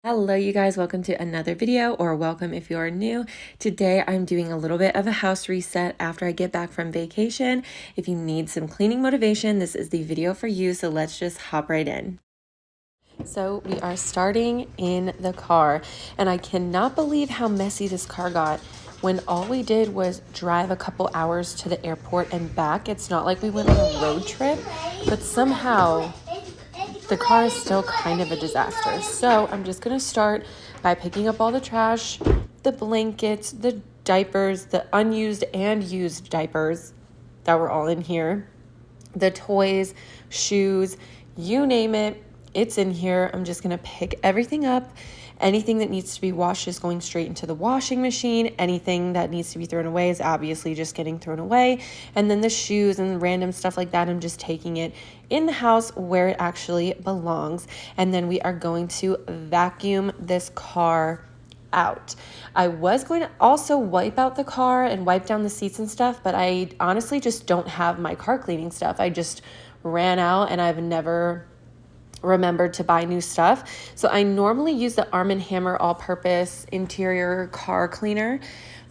Hello you guys, welcome to another video, or welcome if you are new. Today I'm doing a little bit of a house reset after I get back from vacation. If you need some cleaning motivation, this is the video for you, so let's just hop right in. So we are starting in the car, and I cannot believe how messy this car got when all we did was drive a couple hours to the airport and back. It's not like we went on a road trip, but somehow the car is still kind of a disaster. So I'm just going to start by picking up all the trash, the blankets, the diapers, the unused and used diapers that were all in here, the toys, shoes, you name it, it's in here. I'm just going to pick everything up. Anything that needs to be washed is going straight into the washing machine. Anything that needs to be thrown away is obviously just getting thrown away. And then the shoes and random stuff like that, I'm just taking it in the house where it actually belongs. And then we are going to vacuum this car out. I was going to also wipe out the car and wipe down the seats and stuff, but I honestly just don't have my car cleaning stuff. I just ran out and I've never remembered to buy new stuff. So I normally use the Arm & Hammer all-purpose interior car cleaner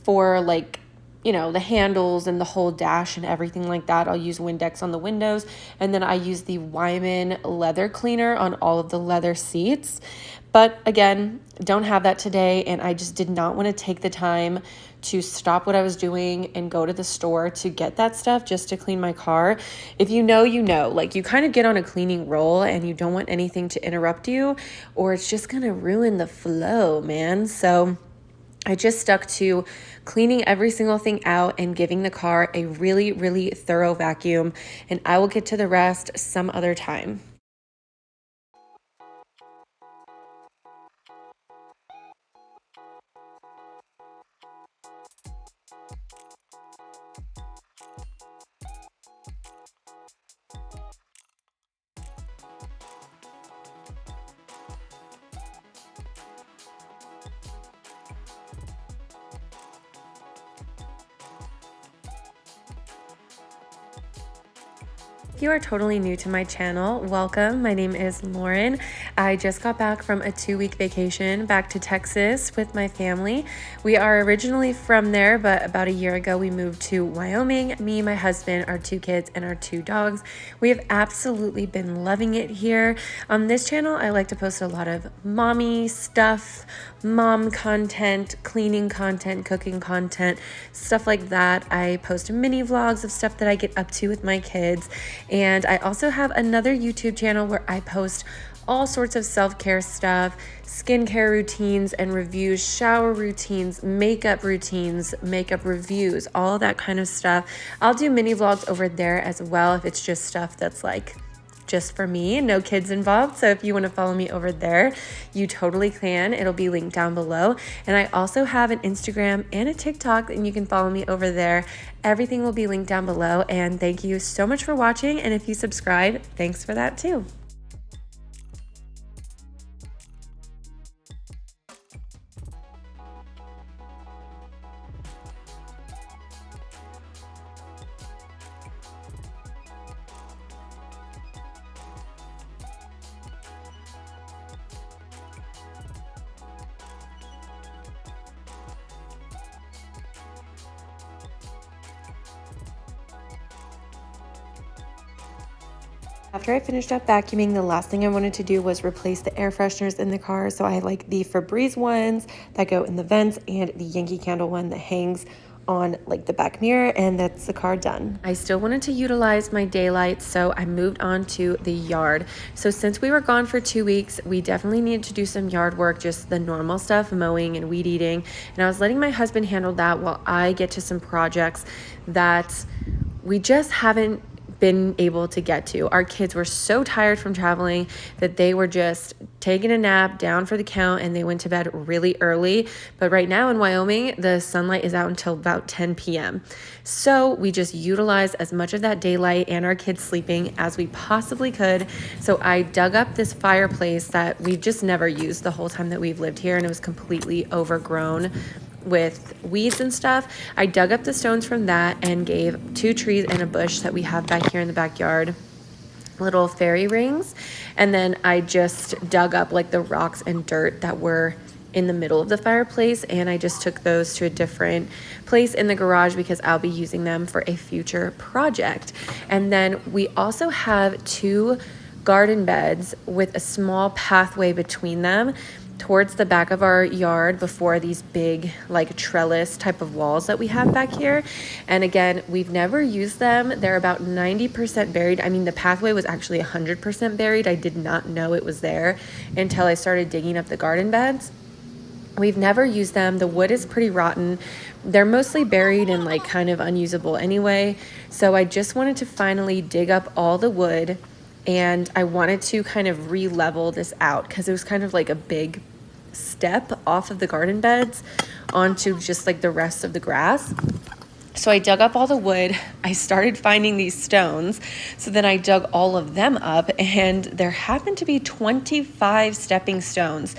for the handles and the whole dash and everything like that. I'll use Windex on the windows, and then I use the Wyman leather cleaner on all of the leather seats. But again, don't have that today, and I just did not want to take the time to stop what I was doing and go to the store to get that stuff just to clean my car. If you know, you know, like you kind of get on a cleaning roll and you don't want anything to interrupt you, or it's just going to ruin the flow, man. So I just stuck to cleaning every single thing out and giving the car a really, really thorough vacuum, and I will get to the rest some other time. If you are totally new to my channel, welcome. My name is Lauren. I just got back from a 2-week vacation back to Texas with my family. We are originally from there, but about a year ago we moved to Wyoming. Me, my husband, our 2 kids, and our 2 dogs. We have absolutely been loving it here. On this channel, I like to post a lot of mommy stuff, mom content, cleaning content, cooking content, stuff like that. I post mini vlogs of stuff that I get up to with my kids. And I also have another YouTube channel where I post all sorts of self-care stuff, skincare routines and reviews, shower routines, makeup reviews, all that kind of stuff. I'll do mini vlogs over there as well if it's just stuff that's like just for me, no kids involved. So if you want to follow me over there, you totally can. It'll be linked down below. And I also have an Instagram and a TikTok, and you can follow me over there. Everything will be linked down below. And thank you so much for watching. And if you subscribe, thanks for that too. After I finished up vacuuming, the last thing I wanted to do was replace the air fresheners in the car. So I like the Febreze ones that go in the vents and the Yankee Candle one that hangs on like the back mirror, and that's the car done. I still wanted to utilize my daylight, so I moved on to the yard. So since we were gone for 2 weeks, we definitely needed to do some yard work, just the normal stuff, mowing and weed eating. And I was letting my husband handle that while I get to some projects that we just haven't been able to get to. Our kids were so tired from traveling that they were just taking a nap, down for the count, and they went to bed really early. But right now in Wyoming, the sunlight is out until about 10 p.m. So we just utilized as much of that daylight and our kids sleeping as we possibly could. So I dug up this fireplace that we just never used the whole time that we've lived here, and it was completely overgrown with weeds and stuff. I dug up the stones from that and gave 2 trees and a bush that we have back here in the backyard little fairy rings, and then I just dug up like the rocks and dirt that were in the middle of the fireplace, and I just took those to a different place in the garage because I'll be using them for a future project. And then we also have 2 garden beds with a small pathway between them towards the back of our yard before these big like trellis type of walls that we have back here. And again, we've never used them. They're about 90% buried. I mean, the pathway was actually 100% buried. I did not know it was there until I started digging up the garden beds. We've never used them. The wood is pretty rotten. They're mostly buried and like kind of unusable anyway. So I just wanted to finally dig up all the wood, and I wanted to kind of re-level this out because it was kind of like a big step off of the garden beds onto just like the rest of the grass. So I dug up all the wood. I started finding these stones. So then I dug all of them up, and there happened to be 25 stepping stones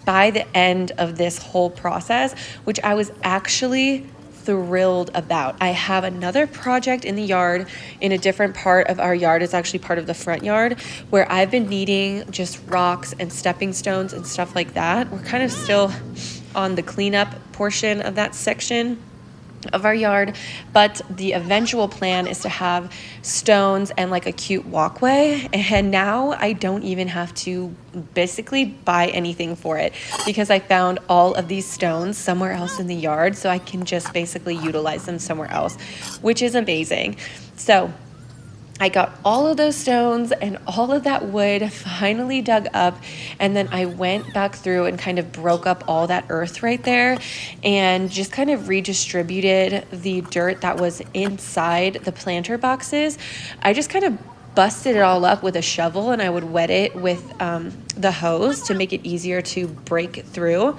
by the end of this whole process, which I was actually thrilled about. I have another project in the yard in a different part of our yard. It's actually part of the front yard where I've been needing just rocks and stepping stones and stuff like that. We're kind of still on the cleanup portion of that section of our yard, but the eventual plan is to have stones and like a cute walkway. And now I don't even have to basically buy anything for it because I found all of these stones somewhere else in the yard, so I can just basically utilize them somewhere else, which is amazing. So I got all of those stones and all of that wood finally dug up, and then I went back through and kind of broke up all that earth right there and just kind of redistributed the dirt that was inside the planter boxes. I just kind of busted it all up with a shovel, and I would wet it with the hose to make it easier to break through.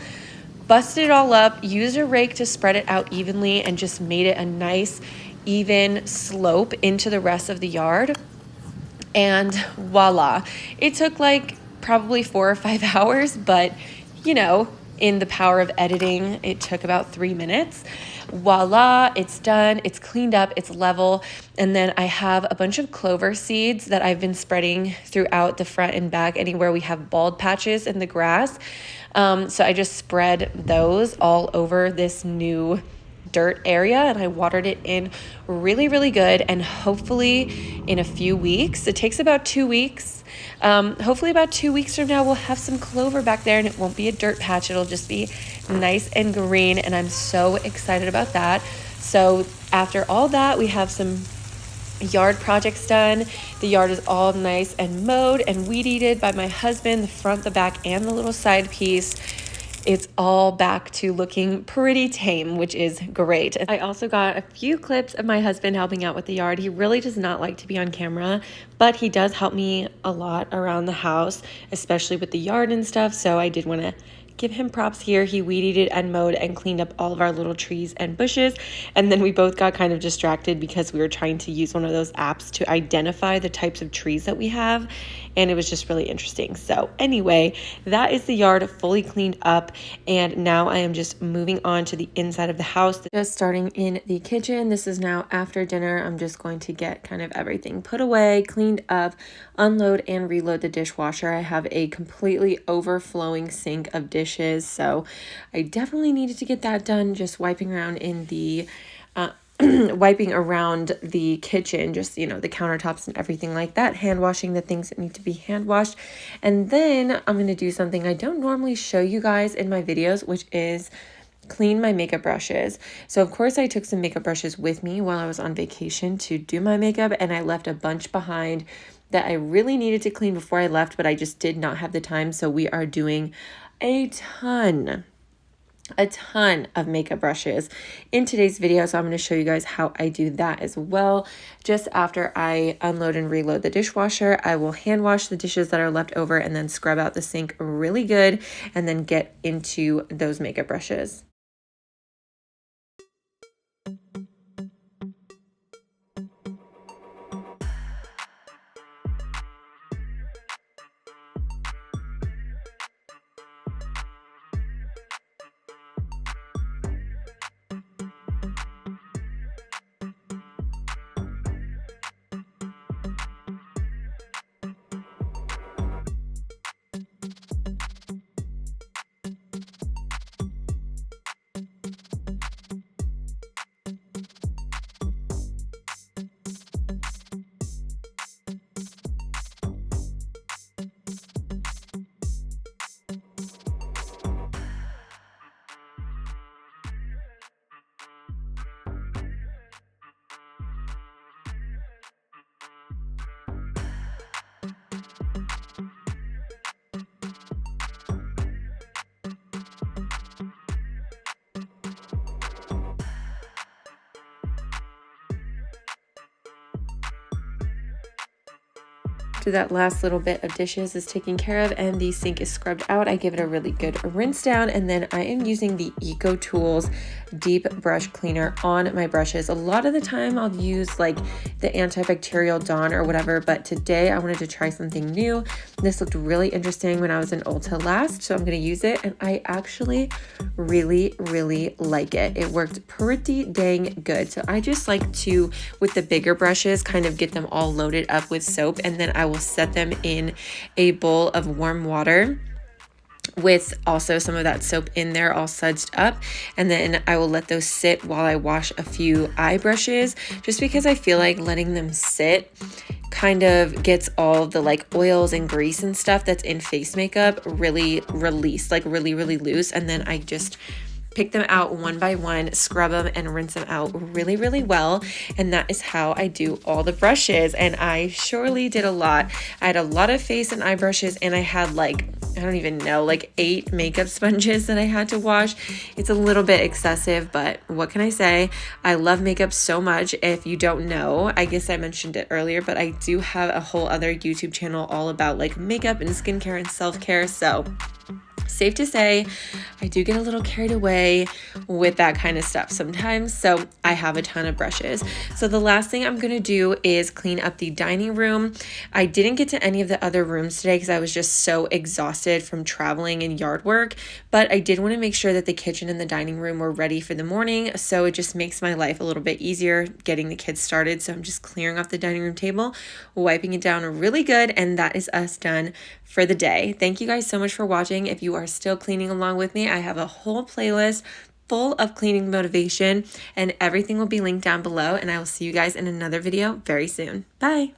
Busted it all up, used a rake to spread it out evenly, and just made it a nice even slope into the rest of the yard. And voila, it took like probably 4 or 5 hours, but you know, in the power of editing, it took about 3 minutes. Voila, it's done, it's cleaned up, it's level. And then I have a bunch of clover seeds that I've been spreading throughout the front and back, anywhere we have bald patches in the grass. So I just spread those all over this new dirt area, and I watered it in really, really good. And hopefully in a few weeks, it takes about 2 weeks. Hopefully about 2 weeks from now, we'll have some clover back there, and it won't be a dirt patch. It'll just be nice and green, and I'm so excited about that. So after all that, we have some yard projects done. The yard is all nice and mowed and weed-eated by my husband, the front, the back, and the little side piece. It's all back to looking pretty tame, which is great. I also got a few clips of my husband helping out with the yard. He really does not like to be on camera, but he does help me a lot around the house, especially with the yard and stuff. So I did want to give him props here. He weed-eated and mowed and cleaned up all of our little trees and bushes. And then we both got kind of distracted because we were trying to use one of those apps to identify the types of trees that we have. And it was just really interesting. So anyway, that is the yard fully cleaned up. And now I am just moving on to the inside of the house. Just starting in the kitchen. This is now after dinner. I'm just going to get kind of everything put away, cleaned up, unload and reload the dishwasher. I have a completely overflowing sink of dishes, so I definitely needed to get that done. Just wiping around in the wiping around the kitchen, just, you know, the countertops and everything like that, hand washing the things that need to be hand washed. And then I'm going to do something I don't normally show you guys in my videos, which is clean my makeup brushes. So of course I took some makeup brushes with me while I was on vacation to do my makeup, and I left a bunch behind that I really needed to clean before I left, but I just did not have the time. So we are doing a ton of makeup brushes in today's video. So I'm going to show you guys how I do that as well. Just after I unload and reload the dishwasher, I will hand wash the dishes that are left over and then scrub out the sink really good and then get into those makeup brushes. after that last little bit of dishes is taken care of and the sink is scrubbed out, I give it a really good rinse down, and then I am using the EcoTools deep brush cleaner on my brushes. A lot of the time I'll use like the antibacterial Dawn or whatever, but today I wanted to try something new. This looked really interesting when I was in Ulta last, so I'm going to use it, and I actually really like it. It worked pretty dang good. So I just like to, with the bigger brushes, kind of get them all loaded up with soap, and then I will set them in a bowl of warm water with also some of that soap in there all sudsed up, and then I will let those sit while I wash a few eye brushes, just because I feel like letting them sit kind of gets all the like oils and grease and stuff that's in face makeup really released, like really loose, and then I just pick them out one by one, scrub them, and rinse them out really well. And that is how I do all the brushes. And I surely did a lot. I had a lot of face and eye brushes, and I had like, I don't even know, like 8 makeup sponges that I had to wash. It's a little bit excessive, but what can I say? I love makeup so much. If you don't know, I guess I mentioned it earlier, but I do have a whole other YouTube channel all about like makeup and skincare and self-care. So safe to say, I do get a little carried away with that kind of stuff sometimes, so I have a ton of brushes. So the last thing I'm going to do is clean up the dining room. I didn't get to any of the other rooms today because I was just so exhausted from traveling and yard work, but I did want to make sure that the kitchen and the dining room were ready for the morning, so it just makes my life a little bit easier getting the kids started. So I'm just clearing off the dining room table, wiping it down really good, and that is us done for the day. Thank you guys so much for watching. If you are still cleaning along with me, I have a whole playlist full of cleaning motivation, and everything will be linked down below, and I will see you guys in another video very soon. Bye.